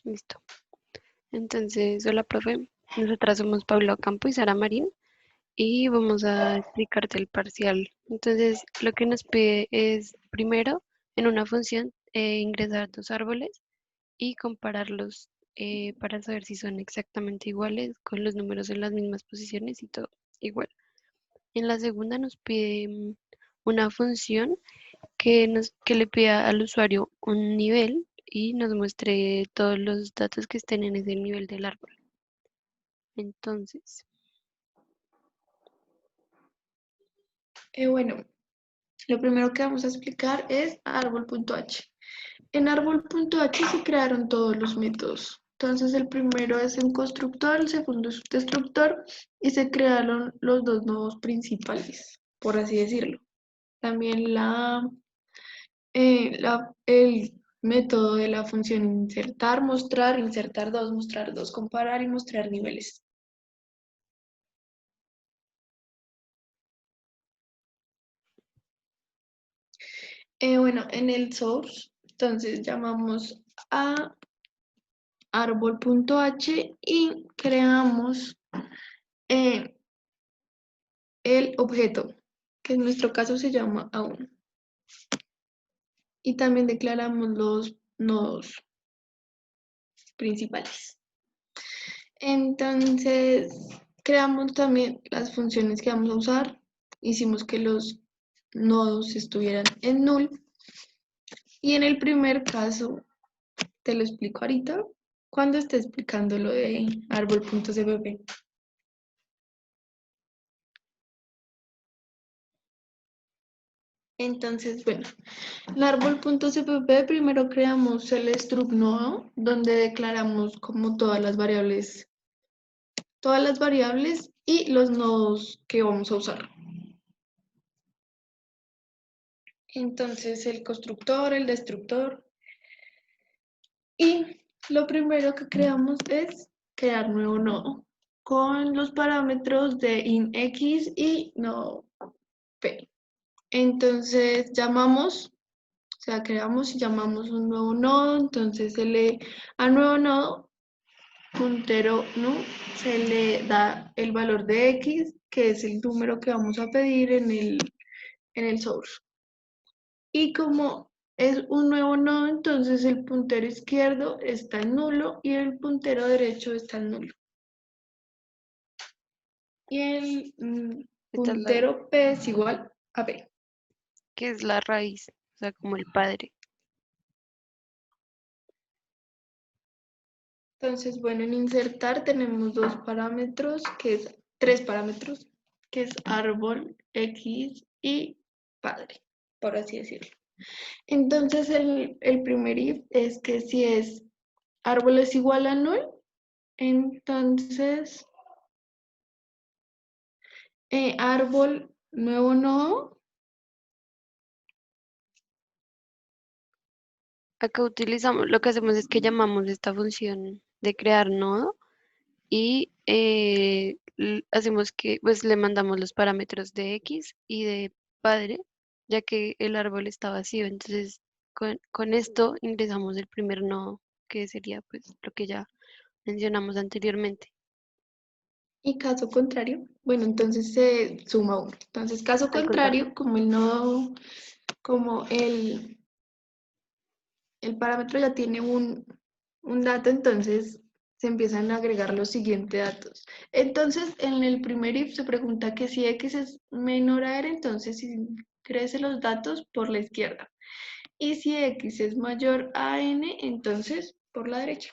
Listo. Entonces, hola, profe. Nosotras somos Paula Ocampo y Sara Marín y vamos a explicarte el parcial. Entonces, lo que nos pide es, primero, en una función, ingresar dos árboles y compararlos para saber si son exactamente iguales con los números en las mismas posiciones y todo igual. En la segunda nos pide una función que le pida al usuario un nivel y nos muestre todos los datos que estén en ese nivel del árbol. Entonces, Bueno, lo primero que vamos a explicar es árbol.h. En árbol.h se crearon todos los métodos. Entonces el primero es un constructor, el segundo es un destructor y se crearon los dos nodos principales, por así decirlo. También el método de la función insertar dos, mostrar dos, comparar y mostrar niveles. Bueno, en el source, entonces llamamos a árbol.h y creamos eh, el objeto, que en nuestro caso se llama A1. Y también declaramos los nodos principales. Entonces, creamos también las funciones que vamos a usar. Hicimos que los nodos estuvieran en null. Y en el primer caso, te lo explico ahorita, cuando esté explicando lo de árbol.cpp. Entonces, bueno, en árbol.cpp primero creamos el struct nodo, donde declaramos como todas las variables y los nodos que vamos a usar. Entonces, el constructor, el destructor. Y lo primero que creamos es crear nuevo nodo con los parámetros de inX y nodo P. Entonces, creamos y llamamos un nuevo nodo. Entonces, a nuevo nodo puntero nu se le da el valor de X, que es el número que vamos a pedir en el source. Y como es un nuevo nodo, entonces el puntero izquierdo está en nulo y el puntero derecho está en nulo. Y el esta es la puntero P es igual a B. que es la raíz, o sea, como el padre. Entonces, bueno, en insertar tenemos tres parámetros, que es árbol, X y padre, por así decirlo. Entonces, el primer if es que si árbol es igual a null, entonces árbol nuevo nodo. Acá utilizamos, lo que hacemos es que llamamos esta función de crear nodo y hacemos que, pues le mandamos los parámetros de X y de padre, ya que el árbol está vacío. Entonces, con esto ingresamos el primer nodo, que sería pues lo que ya mencionamos anteriormente. Y caso contrario, bueno, entonces se suma uno. Entonces, caso Al contrario. contrario, como el parámetro ya tiene un dato, entonces se empiezan a agregar los siguientes datos. Entonces, en el primer if se pregunta que si X es menor a R, entonces crece los datos por la izquierda. Y si X es mayor a N, entonces por la derecha.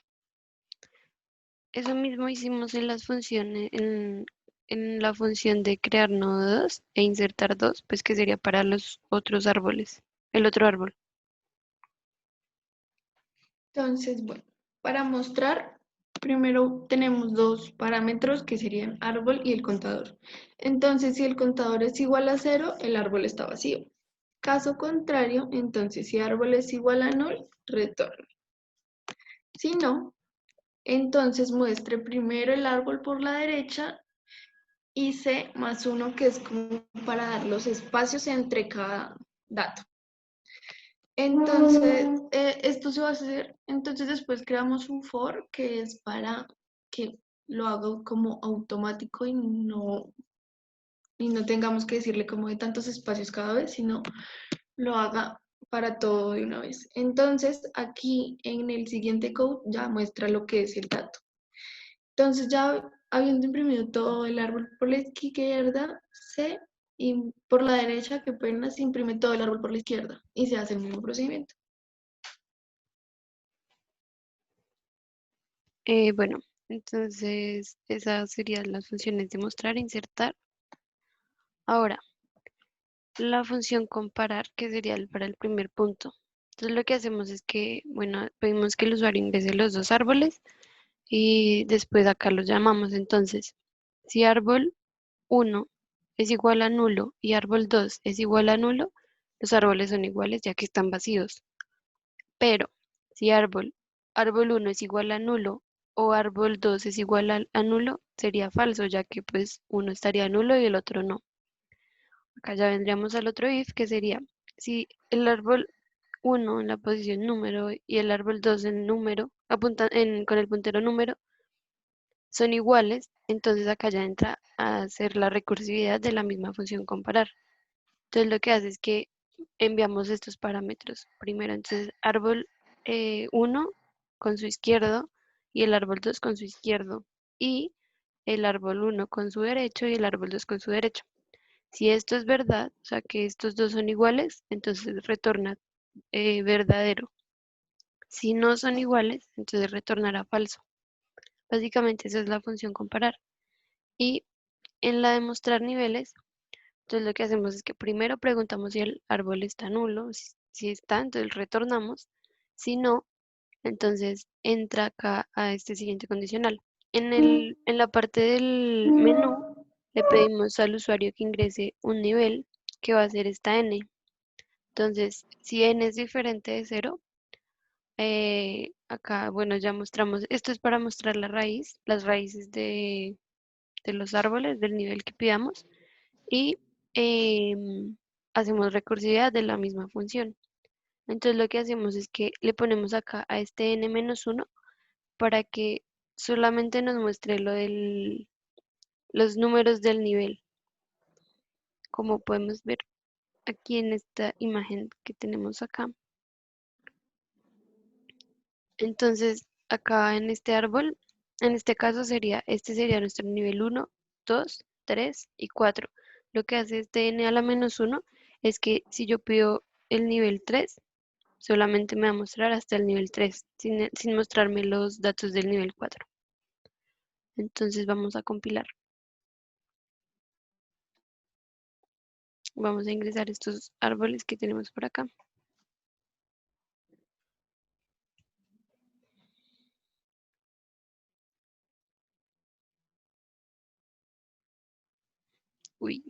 Eso mismo hicimos en las funciones, en la función de crear nodos e insertar dos, pues que sería para los otros árboles, el otro árbol. Entonces, bueno, para mostrar, primero tenemos dos parámetros que serían árbol y el contador. Entonces, si el contador es igual a 0, el árbol está vacío. Caso contrario, entonces si árbol es igual a null, retorna. Si no, entonces muestre primero el árbol por la derecha y C más 1, que es como para dar los espacios entre cada dato. Entonces, esto se va a hacer, entonces después creamos un for que es para que lo haga como automático y no tengamos que decirle como de tantos espacios cada vez, sino lo haga para todo de una vez. Entonces, aquí en el siguiente code ya muestra lo que es el dato. Entonces, ya habiendo imprimido todo el árbol por la izquierda, y por la derecha, que pena, se imprime todo el árbol por la izquierda y se hace el mismo procedimiento. Bueno, entonces esas serían las funciones de mostrar, insertar. Ahora, la función comparar, que sería para el primer punto. Entonces lo que hacemos es que, bueno, pedimos que el usuario ingrese los dos árboles y después acá los llamamos. Entonces, si árbol 1 es igual a nulo y árbol 2 es igual a nulo, los árboles son iguales ya que están vacíos. Pero si árbol 1 es igual a nulo o árbol 2 es igual a nulo, sería falso ya que pues uno estaría nulo y el otro no. Acá ya vendríamos al otro if que sería si el árbol 1 en la posición número y el árbol 2 en número, con el puntero número, son iguales, entonces acá ya entra a hacer la recursividad de la misma función comparar. Entonces lo que hace es que enviamos estos parámetros. Primero, entonces árbol 1 con su izquierdo y el árbol 2 con su izquierdo y el árbol 1 con su derecho y el árbol 2 con su derecho. Si esto es verdad, o sea que estos dos son iguales, entonces retorna verdadero. Si no son iguales, entonces retornará falso. Básicamente esa es la función comparar. Y en la de mostrar niveles, entonces lo que hacemos es que primero preguntamos si el árbol está nulo, si está, entonces retornamos. Si no, entonces entra acá a este siguiente condicional. En la parte del menú le pedimos al usuario que ingrese un nivel que va a ser esta n. Entonces, si n es diferente de 0, acá, bueno, ya mostramos, esto es para mostrar la raíz, las raíces de los árboles del nivel que pidamos y hacemos recursividad de la misma función. Entonces lo que hacemos es que le ponemos acá a este n-1 para que solamente nos muestre los números del nivel, como podemos ver aquí en esta imagen que tenemos acá. Entonces acá en este árbol, en este caso este sería nuestro nivel 1, 2, 3 y 4. Lo que hace este n a la -1 es que si yo pido el nivel 3, solamente me va a mostrar hasta el nivel 3, sin mostrarme los datos del nivel 4. Entonces vamos a compilar. Vamos a ingresar estos árboles que tenemos por acá. Uy.